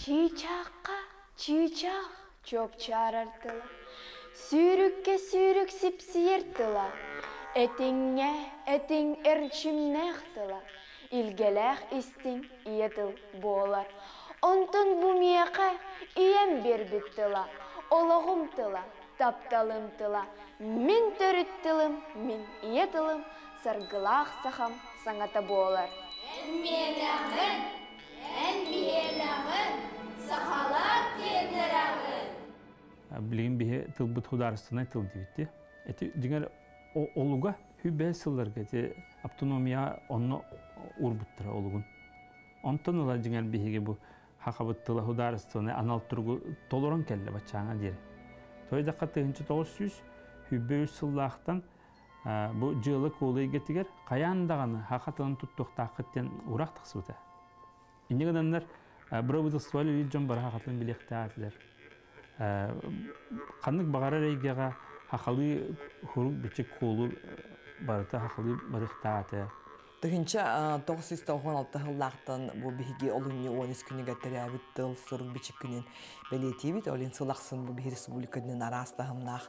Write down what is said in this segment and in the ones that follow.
Çiçakka çiçak çok çağırırdılar. Sürükке sürük sipsiyirdilar. Etinge etin erçimnekdilar. İlgelek istin iyedil boğular. Ontun bu miyeke iyem birbittilar. Olağımdılar, taptalımdılar. Min törüttülüm, min iyedilim. Sargılaq saham sanata boğular. En biyelağın, sahalar kendirağın. Bilgin bihe tılbıt hudarısına tıl dibitti. Diğer oluga hübbe sıllarga autonomiya onu urbuttura olugun. Ondan ola diğer bihege bu hakabıttıla hudarısına anal turgu toloran kelle bachana dire. Toyda katığınçı 900 hübbe sıllardan bu cığlık olayı getiger kayandağını hakatının tuttuq taqitten urak taqsıbıta. İndiğinler Bravudılsıvalı ilcan bara hakatının bilektaatiler. Kanlık bağara reygağa hakalı huruk biçik kolu barıta hakalı barıktaati. Tığınca 996 yıllardan bu bihigi olunyu 13 günü getiriyabit tıl sırık biçik günün belirtiyabit. Olin sılaqsın bu bir respublikanın arastahımnaq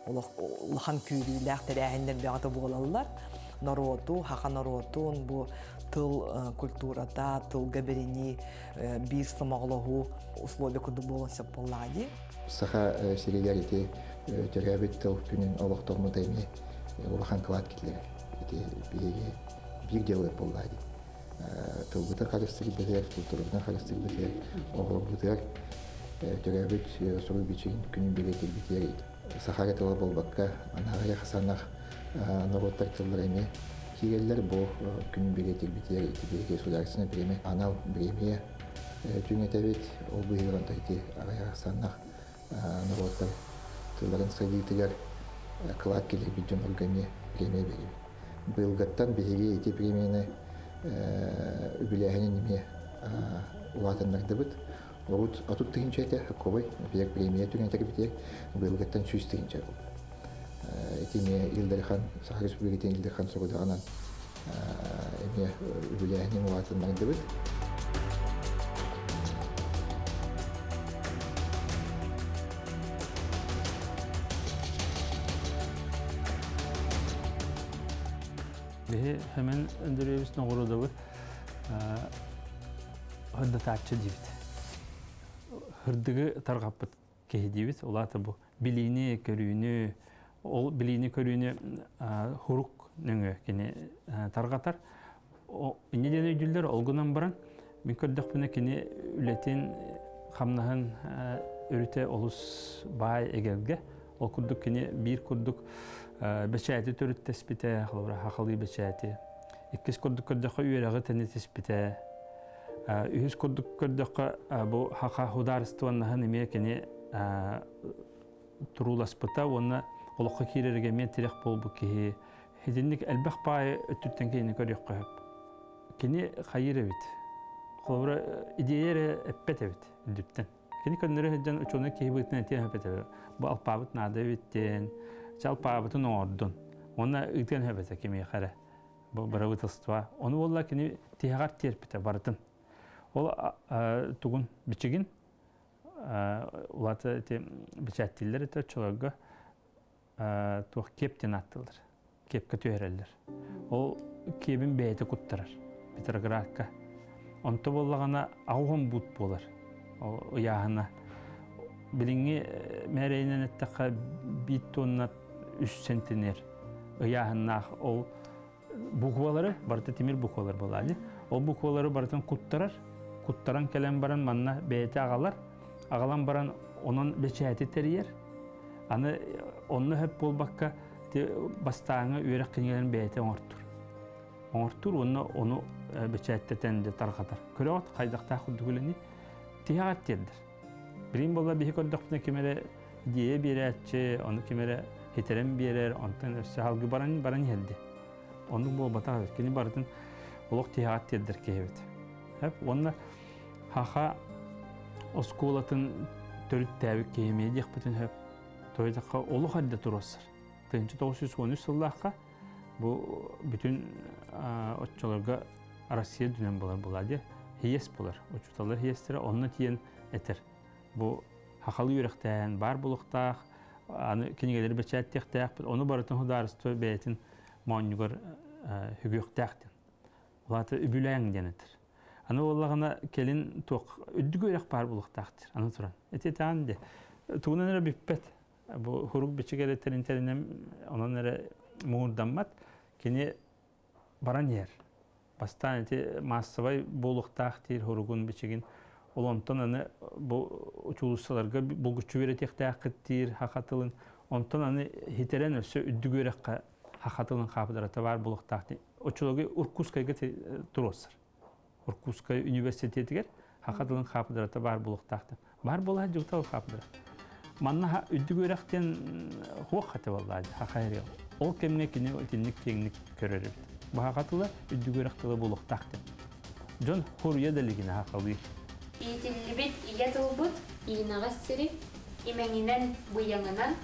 Улахан күрүләк тәрәһендер бягы булалар. Народу, хака народун бу тыл культурада, тыл габерини бир самоглогу условия куды болса поллади. Саха сериалите төрәбит тыл күнен олохтормы дайми улахан клад китләр. Бир дело поллади. Тыл бута харыстыры бер, культурада харыстыры бер, огыл бутар төрәбит сору бичин күнен билетер битер. Сахара тылы болбакка анагая хасанах народтар тылларыны киреллер бу күн билетик битер итибеге государственное премия анал премия түнетебит ол буйран тайти агая хасанах народтар тылларын сагитигер клад келе биден органи премия берип былгаттан беге эти премияны үбүлэхинин неме улатаннардыбыт Вот, а тут тынчайте, какой, век премия тюнетер бите, был гаттан чусь тынча. Этими Илдерхан, Сахарис Булгитин Илдерхан Сорудана, эми влияние муатан нагдыбыт. Бе hemen öndürüyoruz nogoroda bu. Hıdda taççı divit. Hırdığı targapıt kehidibit. Olata bu biliğini körüğünü, o biliğini körüğünü huruk nöngü kini targatar. O neden ödüller olgunan baran. Ben kördük buna kini ületin hamnahın örüte olus bay egelge. O kurduk kini bir kurduk beçayeti törüt tespite, hakalı beçayeti. İkiz kurduk kördük üyerağı teni tespite. Ühüz kurduk kördük bu haka hudarıstığınahın emeye kini turulasbıta, onu olukka kirerge men tirek bol bu ki. Hedinlik elbaq bayi ötütten kini körüyük köhüp. Kini hayır evit. Kılavra ideyere eppet evit, üldütten. Kini könleri hedden uçonu ki hibıtın etiyen hepet evit. Bu alpabıt nada evitten, çalpabıtın ordun. Ona ıgten hepet kimi kare. Bu bıravıt ıstıva. Onu valla kini tihagar terpite barıtın. Ol tuğun biçigin, ulatı biçettiler ete çoğaga tuğ kepten attılar. Kep kötüyereller. O kebin beyti kuttarar. Petrogradka. Onta bollagana ağın but bolar. O yağına. Bilingi mereynen ettaka 1 tonna 3 sentiner. O yağına o buğvaları, barıta temir buğvalar bolalı. O buğvaları barıtan kuttarar. Kuttaran kelen baran manna beyti ağalar. Ağalan baran onun beçayeti teriyer. Anı onu hep bolbakka bastağını üyerek kinilen beyti oğurtur. Oğurtur onu beçayeteten de tarqatar. Köre ot kaydaqta kuduguleni tihagat terdir. Birin bolla bihi koddaqtına kemere diye bir etçe, onu kemere heterem birer, ondan össe halgı baran geldi. Onu bol bata evet. Kini barıtın oluk tihagat terdir ki evet. Hep onlar haha oskolatın törüt təvik keymeyi diyek bütün hep toydakka olu halde turoslar. 1913 yıllakka bu bütün otçalarga Arasiya dünen bular buladı. Hiyes bular. Uçutalar hiyesleri onunla tiyen etер. Bu hakalı yürekten bar buluqtaq, аны кинегелер бечәттәк, оны барытын хударысты бәйтин монюгар хүгөктәктен. Улаты үбүләң денетер. Аны оллагына келин тоқ үддүгөрәк бар булуктактыр. Аны туран. Этетәнде. Тугуннары биппет. Бу хурук бичигеле теринтеринем онан эре муурданмат. Кини баран ер. Бастан эти массовай булуктактыр хуругун бичигин. Олонтон аны бу учулуссаларга булгучу беретектәктир хакатылын. Онтон аны хитерен өсө үддүгөрәккә хакатылын капыдарата бар булуктакты. Очологы Уркускайга туросыр. Уркускай университетигер хакатылын капыдарата бар булуктакты. Бар була жуктал капыдыр. Манна үддүгөрәктен хуакаты булды хакайры. Ол кемне кине тинник теңник көрөр. Бу хакатылы үддүгөрәктеле булуктакты. Жон хурия делигине хакалы. Итиллибит иятылбут, иинағассири, имәңінен бұяңынан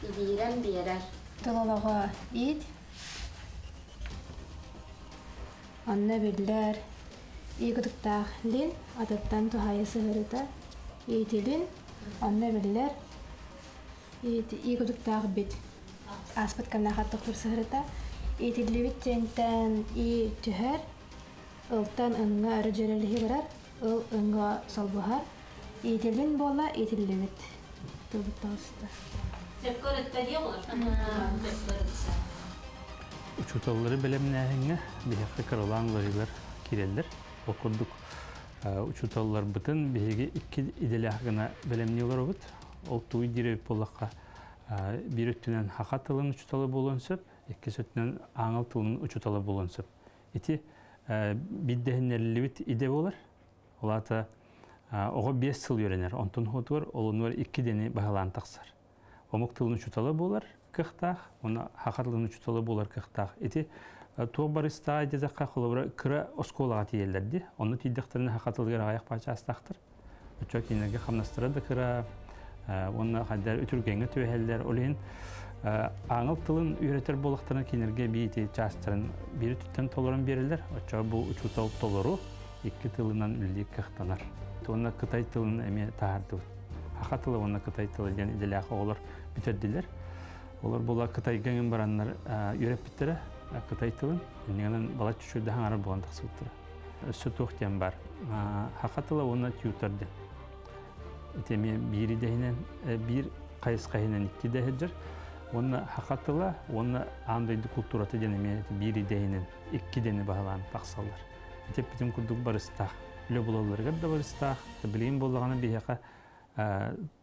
идейрен берер. Тылалаға ит, анна бірлер, игудықтақ лин, атыптан тухайы сығырыта, итилин, анна бірлер, игудықтақ бит, аспыт камнақаттық тұр сығырыта, итиллибит тентен и түхер, ылтан ыңға әрі жерелігі барар, ыл ыңға салбухар, итилин бола, итилливит. Тылбыттағысты. Сөпкөрітті де олар? Учуталлары белемнәһеңе бихәккә кырылаңларылар кирәлләр. Окудук учуталлар бытын беге 2 иделях гына белемнеләр бит. Ол туй дире полакка бир өттенән хакатылын учуталы булынсып, икки сөтнән аңыл тылын учуталы булынсып. Ити биддәһеннәрлебит иде булар. Олата оға 5 сыл үйренер. Онтын хотуар, олынуар 2 дені бағалан тақсар. Омық тылын учуталы болар кықтақ, оны хақарлығын учуталы болар кықтақ. Эти туа барыста айдезаққа қолыбыра кіра осколаға тиелдерді. Оны тейдіқтірін хақатылығыр ағаяқ бача астақтыр. Үчі кейінерге қамнастырады кіра, оны қайдар үтіргенгі төвәлдер. Олейін аңыл тылын үйретер болықтарына кейінерге бейті частырын бері түттен толырын берілдер. Үчі бұл учутал толыру 2 тылынан үлі кықтанар. Оны Қытай тылын әме тағарды. Ақа тылы оны Қытай тылы ден иделяқы олар бүтерділер. Олар бола Қытай гәңін баранлар үйреп біттірі Қытай тылын. Негенен бала чүшірді аңары болғандық сұлттыры. Сөт оқтен бар. Ақа тылы оны түйутарды. Етеме бір идейінен, бір қайыс қайынан 2 дәхеджір. Оны ақа тылы, оны андайды культураты денеме бір идейінен 2 дені бағаланып тақсалар. Етеп бітім күрдік барыстақ. Үлі болаларғар да барыстақ. Білейін болағаны бейеқа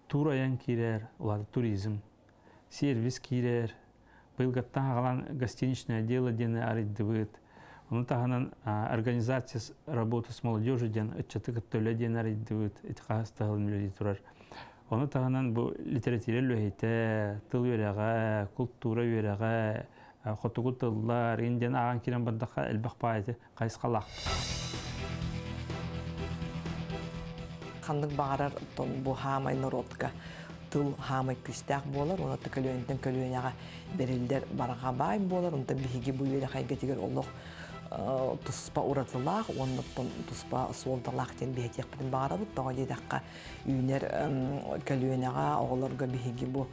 тураян кирер, олады туризм, сервис кирер. Бұйылғаттан ағалан гостиничное дело дені арыды бұд. Оны тағынан организация работы с молодежью ден, үтчаты күттөлі ден арыды бұд. Эти қағыстағылын үлі тұрар. Оны тағынан бұл литература лөйті, тыл өреға, культура өреға, Хотугу тыллар, инден аған керен бардаққа әлбақ байты қайысқалақ. Қандық бағарар бұл хамай народқа тыл хамай күстәк болар, оны көлөйінтен көлөйінаға берілдер бараға бай болар, онда бігіге бұйвелі қайгетігер олық тұспа ұратылақ, онын тұспа солдалақ ден бігетек бітін бағарабыд, доға дедаққа үйінер көлөйінаға оғыларға бігіге бұл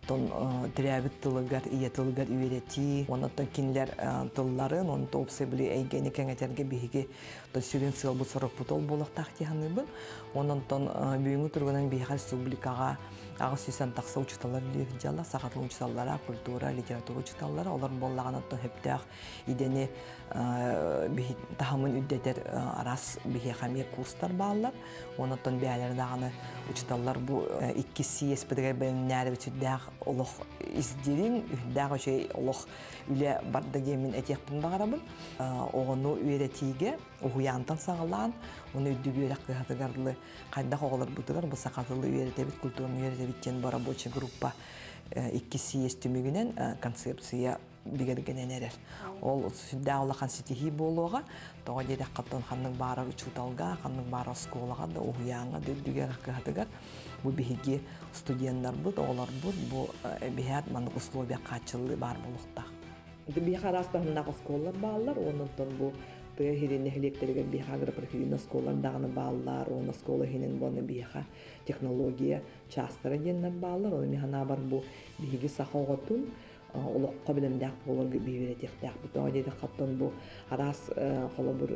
Трябит тылыгар, ие тылыгар үйрети, онаттан кинлер тылларын, он топсы били әйгені кәңетерге бейге сүрін сылбы сұрық бұтол болықтақ дейханы бұл. Онаттан бүйіңі тұрғынан бейға республикаға ағы сүйсен тақса учиталар үлегі жала, сақатыл учиталара, культура, литература учиталара, олар боллаған аттан хөптәқ идені тахамын үддетер арас бейге қамия курстар бағалар. Онаттан бәлердағаны учиталар бұл 2 сиес бідіге бәлінәрі бүтүддәқ олық издерін, үддәғы жей олық үлі бардагемін әтекпін бағарабын. Оғыны үйретиге, ұғыянтан сағылан, оны үддігі үйрек қиғатығарлы қайдақ оғылар бұтығар, бұл сақатылы үйретебіт, культурны үйретебіттен бұл рабочий группа 2 сиес түмігінен концепция бігергенен әрер. Ол сүдді олақан сетихи болуға, тоға дедек қаттан қанның бары учуталға, қанның бары сколаға да ұғыянға дөддігер қиғатығар. Бұл бігеге студенттар бұд, олар бұд, бұл бігет маңық условия қатшылы бар болуқтақ. Бігеге арастағындағы сколар бағалар, онын бұл тыя хирене хилектерге биха агропрофильный сколар даганы бааллар, оны скола хинен боны биха технология частыра деннер бааллар, оны механа бар бу биги сахоготун олоққа білімдәк болыр бейверетектәк бұтыға дейді қаптан бұл арас қолы бір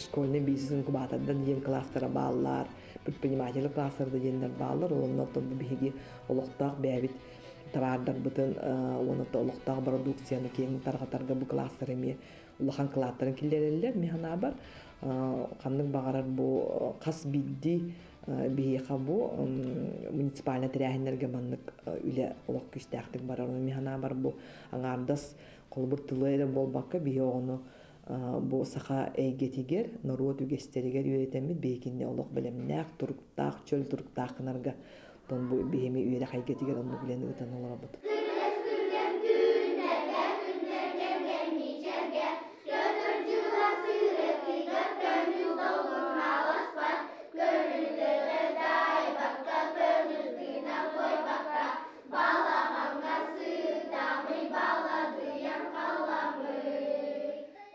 школьный бизнесін күбатардан ден кластера балылар, предпринимателі кластарды дендер балылар, олың оттан бұл бейге олықтақ бәбіт табардар бұтын онықты олықтақ продукцияны кейін тарғатарға бұл кластеріме ұлыған кластарын келдерелер механа бар қандың бағарар бұл қас бидді бейеқа бұл муниципальный тірәхінерге маннық үлі олық күстәқтік бар. Оны механа бар бұл аңардас қолбыр тылайры бол баққа бейе оғыны бұл сақа әйгетігер, нұруат үгестерігер үйретемет бейкінде олық білімнәқ, тұрықтақ, чөл тұрықтақ қынарға бұл бейеме үйері қайгетігер оны білені ұтан олыға бұд.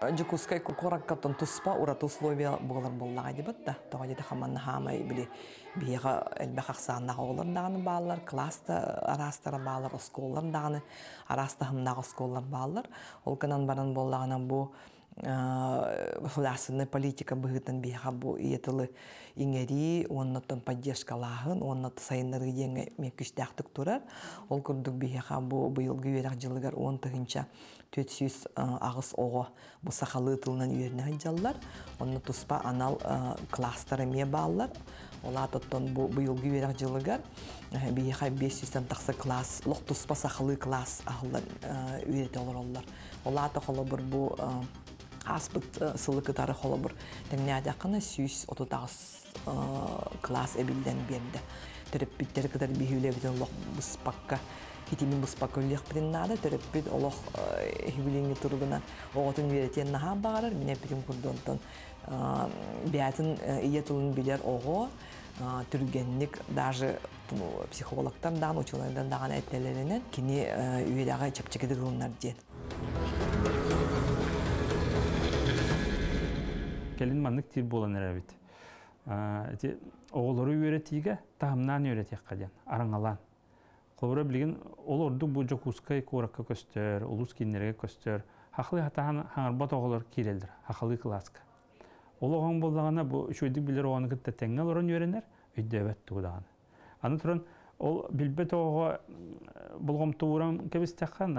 Жукускай кукураккаттан туспа урат условия болар боллага дебат да. Тога жете хаманна хамай били бига элбе хаксанна олар даганы баалар, класста арастара баалар, осколлар даганы араста хамнага осколлар баалар. Ол канан баран боллагана бу хуласынны политика быгытын бига бу иетылы иңери, оннотон поддержкалахын, оннот сайыннары еңе мекүштәктик турар. Ол күрдүк бига бу быйылгы үйрәк жылыгар 10 тыгынча 400 ағыс оғы бұл сақалы тылынан үйеріне ғанжалылар. Оны тұспа анал кластары ме балылар. Ола тоттон бұйылғы үйерек жылығар. Бейхай 500-тен тақсы класс, лұқ тұспа сақалы класс ағылар үйереті олар олар. Ола та қолы бір бұл аспыт сылы кытары қолы бір тәміне адақына 130 класс әбілден берді. Түріп біттері кытар бейхеулі бітін лұқ бұспаққа Хитимин бұспақылық біріннады, түріппет олық хибіліңі тұрғына оғытын веретен наға бағарар. Мен әппетім күрдонтын бәтін ие тұлын білер оғы, түргенлік, даже психологтардан, учылардан даған әттелерінен кені үйедағы чапчекеді ғылынар ден. Келін маңнық тир болан әрәбет. Оғылары үйретіге тағымнан үйретек қаден, араңалан. Қолбыра білген, ол орды бұл жокускай қораққа көстер, ұлыс кейінерге көстер, хақылы хатаған хаңарбат оғылар кейлелдір, хақылы класска. Ол оған болдағана бұл үшөйдік білер оғаны күтті тәңгел орын үйренер, өйді әбәт тұғыдаған. Аны тұрын, ол білбет оға бұлғым тұғырам кәбістеққан,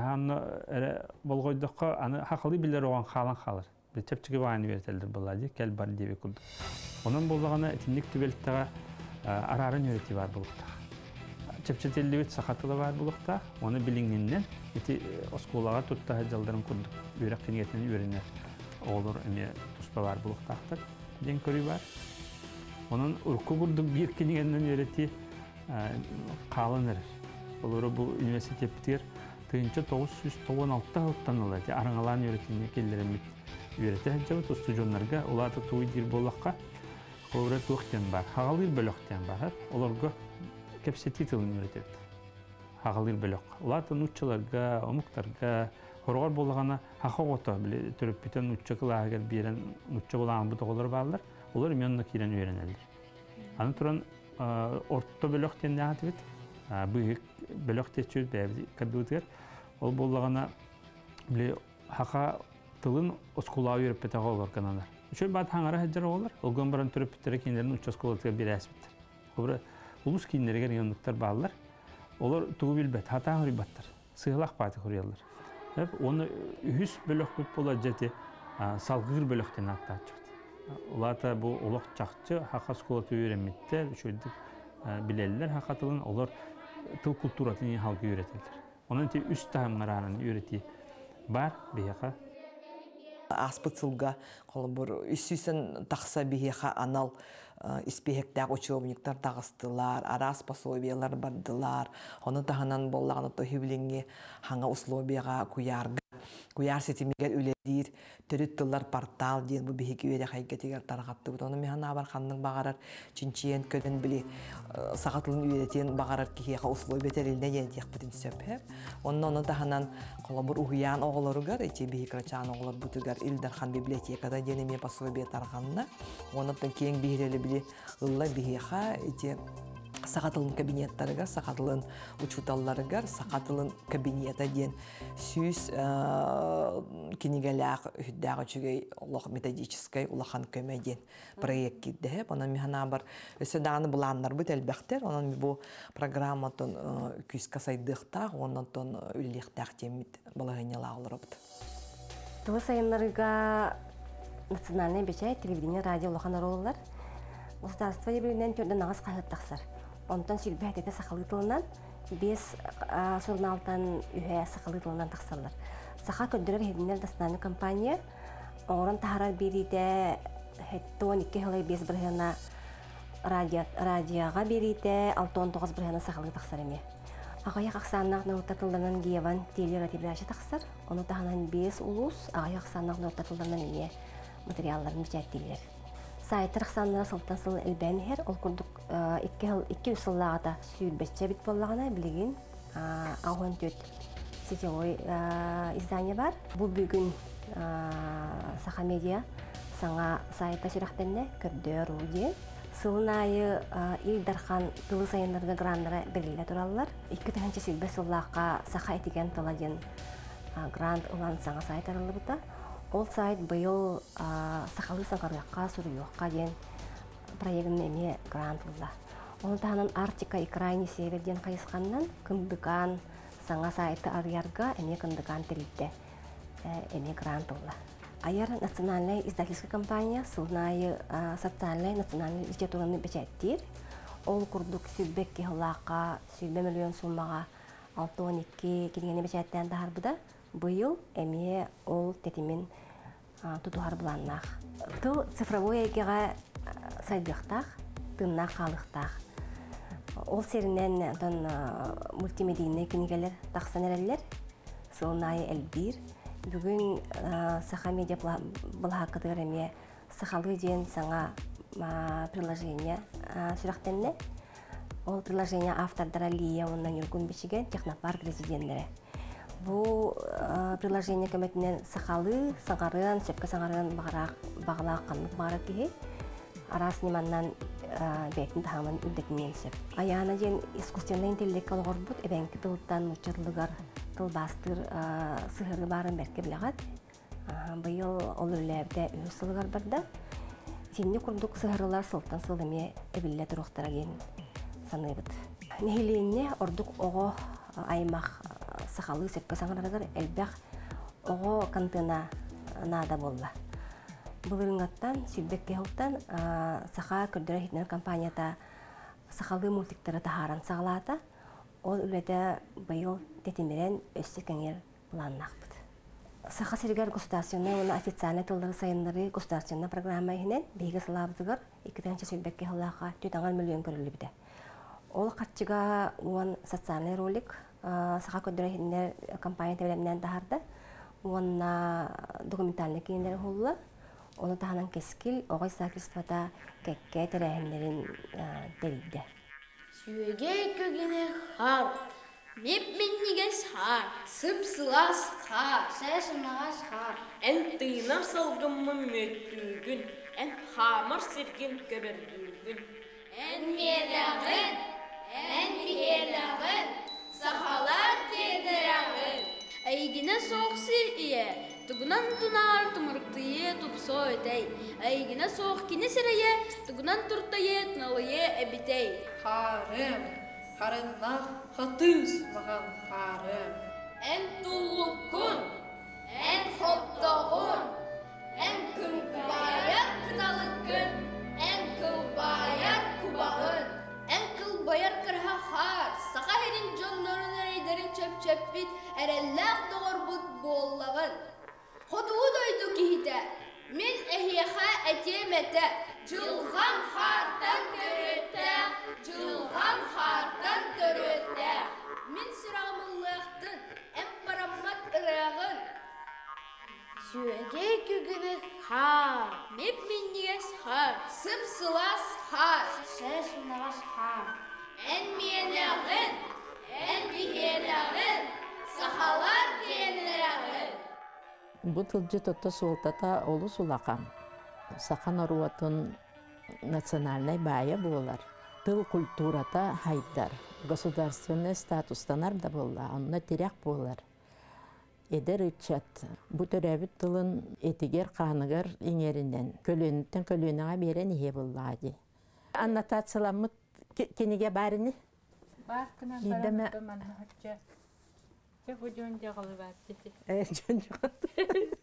болғойдыққа хақылы білер оған қалан қалыр. Бір тепчігі бағаны үйретелдір болады, кәл бар деве күлді. Оның болдағана әтіндік түбелттіға арарын үйреті бар болықтағы. Чепчетелдебет сақатылы бар бұлықта, оны біліңнен осколаға тұттағы жалдарын күрдік. Үйрек кенетінен үйренер оғылыр әме тұспа бар бұлықтақтыр. Ден көрі бар. Оның ұрқы күрдік бір кенегеннен үйреті қалын әрір. Олары бұл университеттер 1996 ғылттан олады. Араңалан үйретіне келдерімет үйреті әджабы тұсты жонларға олады туы дер болаққа қорет өқтен бар, хағалыр бөліқтен бар. Оларға кепсети тылын үйретеді. Хағалыр бөлік. Олатын ұтчыларға, омықтарға, хорғар болғана хақы ғота түріп бітен ұтчы қылағығыр берен ұтчы болған бұты қолар балылар, олар меніні кейлен үйренелдер. Аны тұран орта бөліктен нағат бет, бұйық бөліктен чөз бәбі кірдігітігер. Ол болғана хақа тылын оскулаға үйріп бітіға олар қананар. Үшөй бат хаңара әджар олар, олғын баран түріп біттері кейіндерін ұтчы оскулатыға бір әс біттір. Улус кейіндерге региондықтар балылар, олар туғы білбет, хатаң үрібаттар, сығылақ баты құрыялар. Оны үхіс бөлік бүт бола жәте салғыр бөліктен аттағычықты. Олата бұл олық чақчы, хақа сколаты үйренметтер, үшөйдік білелілер хақатылын, олар тыл культуратын халқы үйретелдер. Оның үст тағымғаранын үйреті бар бейеқа. Аспыт сылға қолы бір үсісін тақса бейеқа анал испехектәк учебниктар тағыстылар, арас пособиялар бардылар. Оны тағынан болағаны тохивленге хаңа условияға куяр сетимигер үледир төрүт тыллар портал диен бу биһиги үеде хайгетигер тарагатты бут. Оны механа бар ханның багарар чинчиен көдөн били сагатылын үедетен багарар кихиха условия бетерилне едик бутин сөпеп. Оннон таханан колобур уян оголоругар эти биһикрачан оголор бутугар Илдархан библиотекада денеме пособие тарганна. Онотон кең биреле били ылла биһиха эти сағатылын кабинеттарыгар, сағатылын учуталларыгар, сағатылын кабинета ден сүз кенегелях хүддәғы чүгей олақ методической улахан көмеден проект кидді. Онан механа бар өсөдағаны бұланлар бұд әлбәқтер. Онан бұл программатын күсқа сайдықтақ, онан үліліктақ темет балағынела алыр бұд. Тұғы сайынларыға национальный бечай, телевидение, радио улахан аролылар. Государство ебірінен түрден ағыз қағыттақсар. Онтан сүлбәт ете сақалы тылынан, бес сурналтан үйе сақалы тылынан тақсалар. Сақа көддірер хедінер дастаны компания, оңырын тахарар берейді, хетті 12 хылай бес бірғана радияға берейді, 6-19 бірғана сақалы тақсар еме. Ағаяқ ақсаннақ нұртатылдарынан геван телератибраши тақсар, оны тағынан бес улус, ағаяқ ақсаннақ нұртатылдарынан еме материалларын бічәттейлер. Сайты рақсанлары сылтан сылы әлбәнігер, ол күрдік 2 ұсыллағада сүйірбәтчә бит болағына білеген ағуын төт сетевой издания бар. Бұл бүгін Саха медиа саңа сайта сүрәқтенне көрді руде. Сылын айы Илдархан тылы сайынларға грандыра белгілі тұралылар. 2 сүйірбәт сыллаққа Саха етеген тыладен гранд ұлан саңа сайт арылы бұта. Ол сайт бұйыл сақалы саңғарғаққа, сұрыйуаққа ден проектінің әме грант ұлда. Оны тағынан Артика и Крайне Северден қайысқаннан күндіған саңа сайты арыярға әме күндіған тірілді әме грант ұлда. Аяр национальная издательская компания сылнайы социальная национальная литератураны бәчәттер. Ол күрдік сүрбек кеғылаққа, сүрбе миллион суммаға 6-12 келгені бәчәттен дағар бұда. Бұйыл әме ол тетімен тұтуғар бұланнақ. Тұл цифровой әйгеға сайдықтақ, тыннақ қалықтақ. Ол серінен мультимедийный кенегелер тақсан әрелер, сылнайы әлбір. Бүгін Саха медиа бұлғақыдығыр әме Сахалы ден саңа приложение сүрақтенне. Ол приложение автордара Лия оннан үргін бішіген технопарк резиденттері. Бұл приложение көмәтінен сақалы, саңғарыған, сөпкі саңғарыған бағылақ қанлық бағарат кейі. Арас неманнан бәйтін тағамын үлдетінен сөп. Аяғына ден искусственный интеллект олғыр бұд, әбәнкі тылыттан мұчырлығар, тылбастыр сығыры барын бәрке біліғат. Бұйыл ол өләбді өз сылығар барды. Сеніне құрдық сығырылар сылттан сылдыме әбілі тұрықтара ген саны бұд. Нехеленне ордық оғы аймақ сақалы сөпкі саңғарыгар әлбәқ оғы кантына нада болла. Бұл үріңаттан, сүлбек кеғылттан сақа көрдірі хитнер компанията сақалы мультиктері тахаран сағалата, ол үләді байыл тетемерен өссі кәңер бұланнақ бұд. Сақа сергер государственный, оны официальный тылдары сайынлары государственный программа ехінен бейгі сылабызығыр 2-ші сүлбек кеғылаға 4 миллион көрілі біді. Ол қатчыға оған социальный ролик Саха көддірі компания тәбілемінен тағарды. Онна документальный кейіндері қолы. Оны тағынан кескіл, оғай сақырыстывата кәкке тәрәхімдерін дәрейді. Сүйеге көгені қар, меп-меннегес қар, сып-сылас қар, сәсімағас қар. Ән тыйнар салғымы мөттігін, ән хамар серген көбірдігін. Ән медағын, ән бігелағын, сақалар кедірағын. Әйгіне соқсыр ие, тұғынан тұнар тұмырқтые тұпсо өтей. Әйгіне соқ кені сірeye, тұғынан тұртайы тыналые әбітей. Харым, харыннақ қатыз маған харым. Ән тұллыққын, ән хоптағын, ән күлбайар қыналыққын, ән күлбайар күбағын. Ән күлбайар кірға қар, сақа херін жонларын әрейдерін чөп-чөп бит, әрелләқ доғыр бұд боллағын. Қодуы дойду кейді, мен әхеға әтем әті, жылған қартан көрөтті, жылған қартан көрөтті. Мен сұрағымылықтың, әм парамат ұрағын, Süöge kügünü ha. Mep minniges ha. Sıp sılas ha. Ses unavas ha. En miyeleğin, en biheleğin, sahalar diyenleğin. Bu tılcı tuttu sultata olu sulakan. Sakan oruvatın национальной бая болар. Тыл культурата хайдар. Государственный статустанар да болла. Онна терек болар. Эдер ичат. Бу төрәбит тылын этигер қаныгар иңеринен. Көлөнүттен көлөнүңа берен ие болла ди. Аннотацияламыт кенеге барыны? Бар кына барамытты манна хача. Чек жон жагылы барды. Жон жагылы.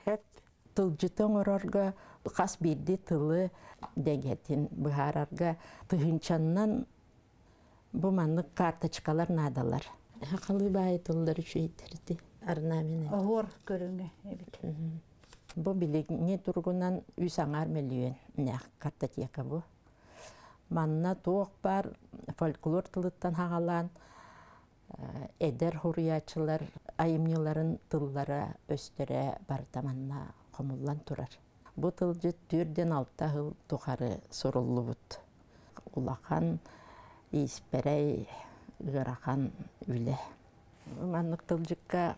Хеп тылжытың орорга қас берді тылы дегетін бұхарарға тұхынчаннан бұманлық карточкалар надалар. Хақылы бай тылдар үшейтерді арнамен. Оғыр көріңе. Бұ білігіне тұрғынан 3 миллион нәқ картотека бұ. Манна тоқ бар фольклор тылыттан хағалан әдер хуриячылар айымныларын тыллара өстірі барда манна қомылан тұрар. Бұ тылжы 4-6 жыл тұқары сұрылы бұд. Улақан, исперей, ғырақан үлі. Маннық тылжыққа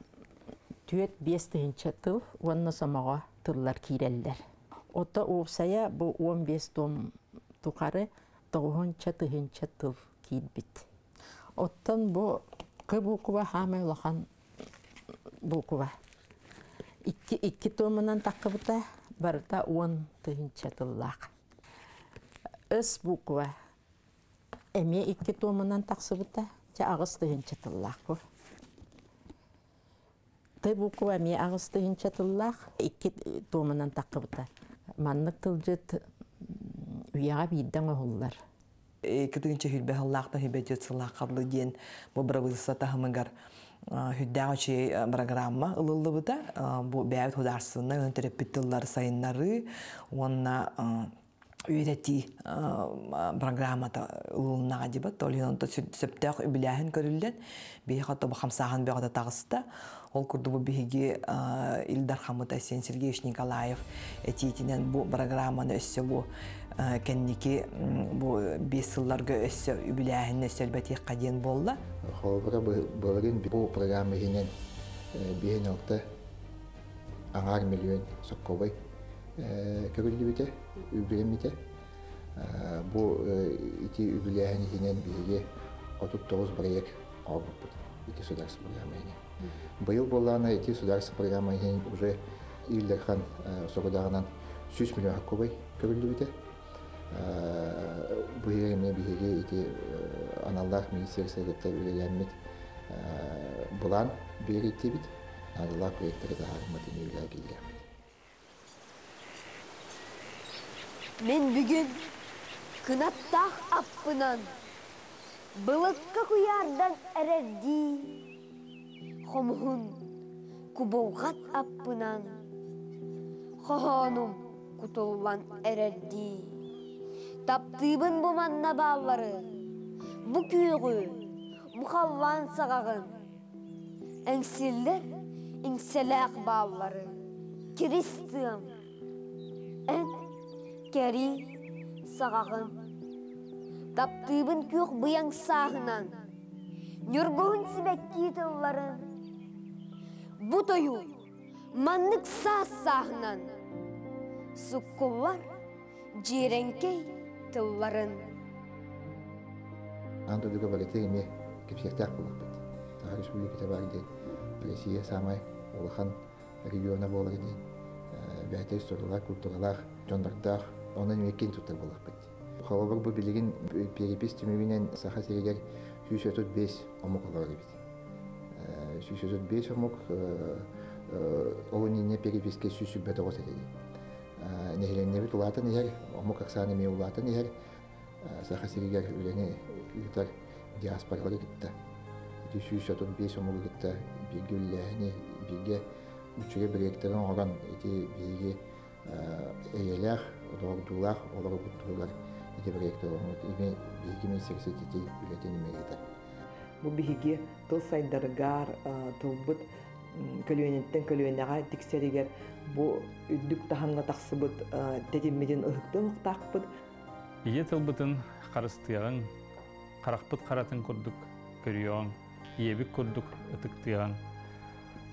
4-5 тыл, онны самаға тыллар кейрелдер. Ота оғсая бұл 15 том тұқары 9-10 тыл кейдбіт. Оттан бұл бұқыва хамай улақан бұқыва. 2 томынан таққыбыта барда 10 тыллақ. Үс бұқыва. Әме 2 томынан тақсыбыта ағыз тыллақ бұ. Ты бұқыва әме ағыз тыллақ 2 томынан таққыбыта. Маннық тылжыт үйаға бейден оғылар. 2 хүлбе хыллақта хүлбе жытсылақ қадлы ден бұл бірабызыса тахымыгар хүддәғычы программа ылылы бұда. Бұл бәйбіт хударсына өнтереп біттіллар сайынлары, онына үйреті программата ылылынаға дебат. Олығында сөптәқ үбіләхін көрілден, бейі қатты бұл қамсағын бейғада тағысты. Ол күрді бұл бейге Илдар Хамыта Сен Сергеевич Николаев әтейтінен бұл программаны өсі бұл кәннеке бұл 5 жылларға өсі үбіләхін өсілбәті қаден болды. Холбара бұлырын бұл программы енен бейін алты аңар миллион соққобай көрілді біте, үбілем біте. Бұл ити үбіләхін енен бейге 39 проект алып бұд. Ити сударсы программы енен. Бұл болғаны ити сударсы программы енен уже Илдархан соғыдағынан 100 миллион соққобай көрілді біте. Бұл ереме бейге ити аналар министерствода үлеләмет бұлан бері етебіт. Аналар проекттері де арымады нөлі әгелдер. Мен бүгін кынаттақ аппынан бұлыққа құярдан әрерді. Хомғын күболғат аппынан қоғаным күтолған әрерді. Таптыбын бұманна баллары, бұ күйігі, мұхаллан сағағын. Әңсілдер, әңселәқ баллары, керістім. Ән кәрі сағағын. Таптыбын күйік бұяң сағынан. Нүргуын сібәккі тылларын. Бұ тойу, маннық сағынан. Сұққылар, жеренкей тылларын. Андыдығы бағытыгіме кепсектақ болып бет. Таға республиката бар ден, Россия самай олахан региона болар ден, бәйті историлар, культуралар, жондардақ, онын меккен тұттар болар бет. Қалабыр бұл білеген перепис түмігінен саха серегер 135 омық олар бет. 135 омық олын ене переписке 100 әдеді. Нехеленнебит улатын егер, омук аксаны ме улатын егер, сахасиригер үлені үйтар диаспоралары гитті. 135 омук гитті, бірге үлләхіне, бірге үчіге біректерін оған, бірге әйелер, олар олар күттірулар, біректер оңыз, бірге мен сексет үлетін емегетер. Бұл бірге тыл сайдарығар, тылбыт көлүөнеттен көлүөннага тиксеригер бу үддүк таханга таксыбыт тетиммидин ыхыкты уктакпыт. Ие тылбытын карыстыган, каракпыт каратын курдук көрүөң, иебик курдук ытыктыган.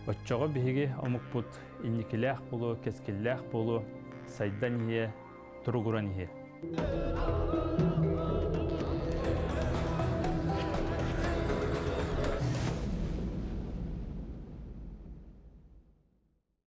Отчого биһиги омукпут инникилээх болу, кескиллээх болу, сайдан ие, туругуран ие.